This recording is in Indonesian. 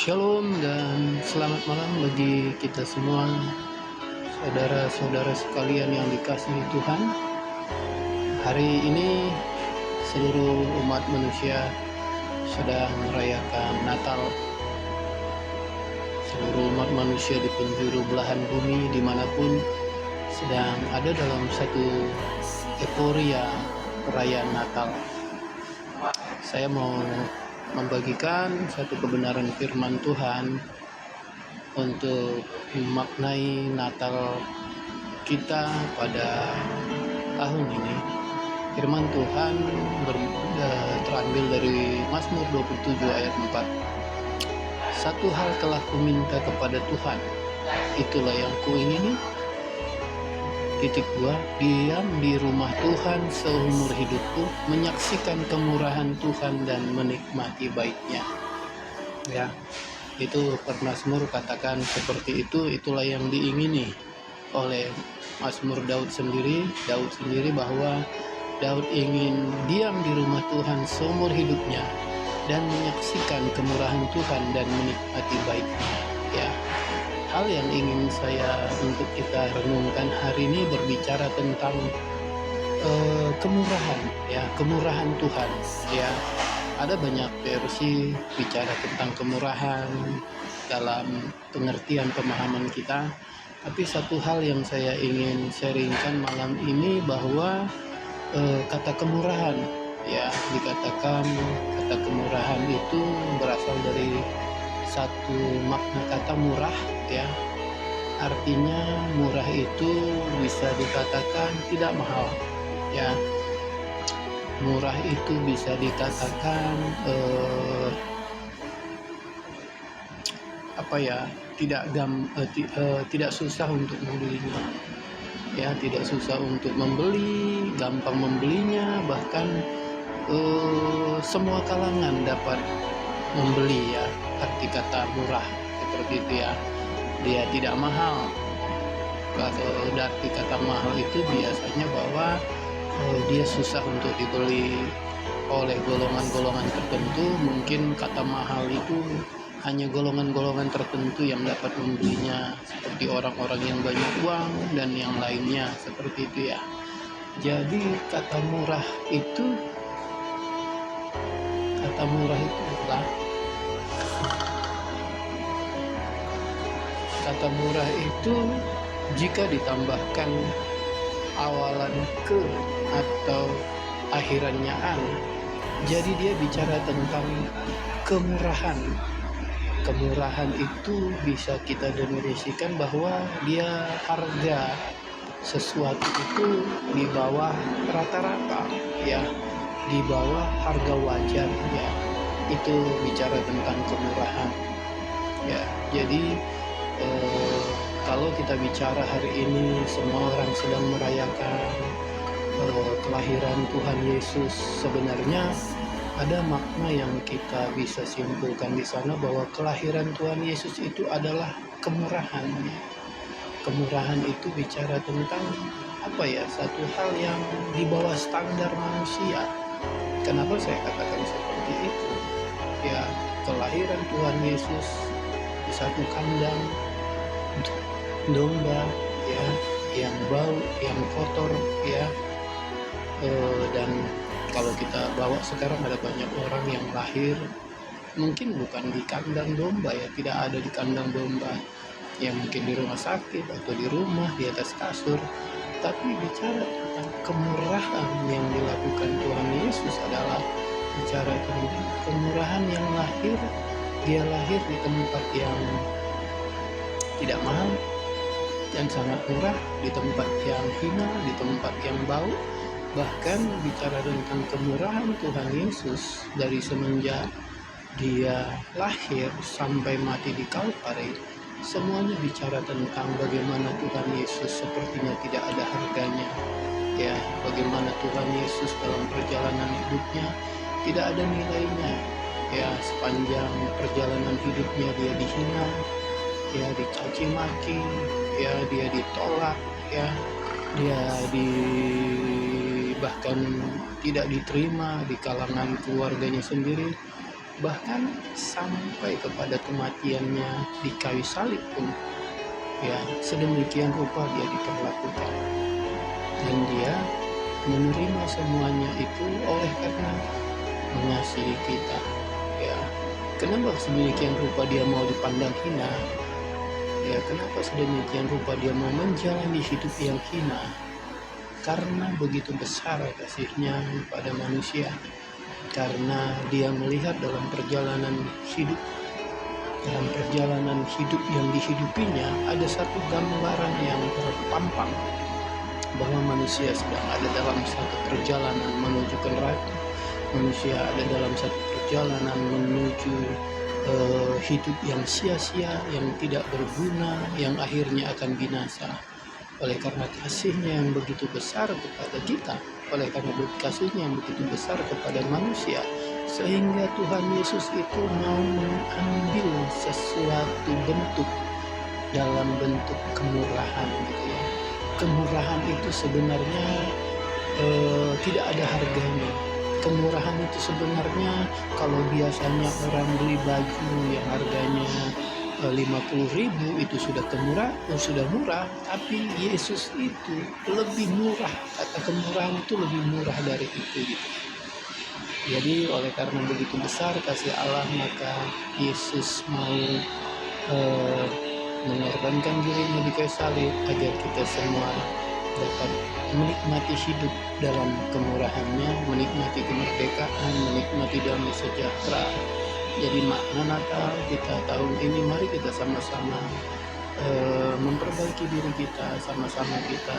Shalom dan selamat malam bagi kita semua, saudara-saudara sekalian yang dikasihi Tuhan. Hari ini seluruh umat manusia sedang merayakan Natal. Seluruh umat manusia di penjuru belahan bumi dimanapun sedang ada dalam satu euforia perayaan Natal. Saya mau membagikan satu kebenaran firman Tuhan untuk memaknai Natal kita pada tahun ini. Firman Tuhan terambil dari Mazmur 27 ayat 4. Satu hal telah kuminta kepada Tuhan, itulah yang kuingini. Titik 2, diam di rumah Tuhan seumur hidupku, menyaksikan kemurahan Tuhan dan menikmati baiknya. Ya, itu pemazmur katakan seperti itu. Itulah yang diingini oleh Mazmur Daud sendiri bahwa Daud ingin diam di rumah Tuhan seumur hidupnya dan menyaksikan kemurahan Tuhan dan menikmati baiknya. Ya, hal yang ingin saya untuk kita renungkan hari ini berbicara tentang kemurahan, ya, kemurahan Tuhan. Ya, ada banyak versi bicara tentang kemurahan dalam pengertian pemahaman kita. Tapi satu hal yang saya ingin sharingkan malam ini bahwa kata kemurahan, ya, dikatakan kata kemurahan itu berasal dari satu makna kata murah, ya. Artinya murah itu bisa dikatakan tidak mahal, ya. Murah itu bisa dikatakan tidak susah untuk membelinya, ya, tidak susah untuk membeli, gampang membelinya, bahkan semua kalangan dapat membeli, ya. Arti kata murah seperti itu, ya. Dia tidak mahal. Kalau arti kata mahal itu biasanya bahwa dia susah untuk dibeli oleh golongan-golongan tertentu. Mungkin kata mahal itu hanya golongan-golongan tertentu yang dapat membelinya, seperti orang-orang yang banyak uang dan yang lainnya, seperti itu, ya. Jadi kata murah itu kata murah itu jika ditambahkan awalan ke atau akhirannya an, jadi dia bicara tentang kemurahan. Kemurahan itu bisa kita definisikan bahwa dia harga sesuatu itu di bawah rata-rata, ya, di bawah harga wajar, ya. Itu bicara tentang kemurahan, ya. Jadi kalau kita bicara hari ini semua orang sedang merayakan kelahiran Tuhan Yesus, sebenarnya ada makna yang kita bisa simpulkan di sana bahwa kelahiran Tuhan Yesus itu adalah kemurahan. Kemurahan itu bicara tentang satu hal yang di bawah standar manusia. Kenapa saya katakan seperti itu? Ya, kelahiran Tuhan Yesus di satu kandang domba, ya, yang bau, yang kotor, ya. Dan kalau kita bawa sekarang ada banyak orang yang lahir mungkin bukan di kandang domba, ya, tidak ada di kandang domba, yang mungkin di rumah sakit atau di rumah di atas kasur. Tapi bicara tentang kemurahan yang dilakukan Tuhan Yesus adalah bicara tentang kemurahan yang dia lahir di tempat yang tidak mahal dan sangat murah, di tempat yang hina, di tempat yang bau. Bahkan bicara tentang kemurahan Tuhan Yesus dari semenjak dia lahir sampai mati di Kalvari, semuanya bicara tentang bagaimana Tuhan Yesus sepertinya tidak ada harganya, ya. Bagaimana Tuhan Yesus dalam perjalanan hidupnya tidak ada nilainya, ya. Sepanjang perjalanan hidupnya dia dihina, ya, dicaci maki, ya, dia ditolak, ya, dia bahkan tidak diterima di kalangan keluarganya sendiri. bahkan sampai kepada kematiannya di kayu salib pun, ya sedemikian rupa dia diperlakukan, dan dia menerima semuanya itu oleh karena mengasihi kita. Ya, kenapa sedemikian rupa dia mau dipandang hina? Ya, kenapa sedemikian rupa dia mau menjalani hidup yang hina? Karena begitu besar kasihnya pada manusia. Karena dia melihat dalam perjalanan hidup yang dihidupinya, ada satu gambaran yang terpampang bahwa manusia sedang ada dalam satu perjalanan menuju ke neraka. Manusia ada dalam satu perjalanan menuju hidup yang sia-sia, yang tidak berguna, yang akhirnya akan binasa. Oleh karena kasihnya yang begitu besar kepada kita, oleh karena kasihnya yang begitu besar kepada manusia, sehingga Tuhan Yesus itu mau mengambil sesuatu bentuk dalam bentuk kemurahan, gitu ya. Kemurahan itu sebenarnya tidak ada harganya. Kemurahan itu sebenarnya, kalau biasanya orang beli baju yang harganya 50.000 itu sudah murah, tapi Yesus itu lebih murah. Kata kemurahan itu lebih murah dari itu, gitu. Jadi oleh karena begitu besar kasih Allah, maka Yesus mau mengorbankan dirinya di kayu salib agar kita semua dapat menikmati hidup dalam kemurahannya, menikmati kemerdekaan, menikmati damai sejahtera. Jadi makna Natal kita tahun ini, mari kita sama-sama memperbaiki diri kita, sama-sama kita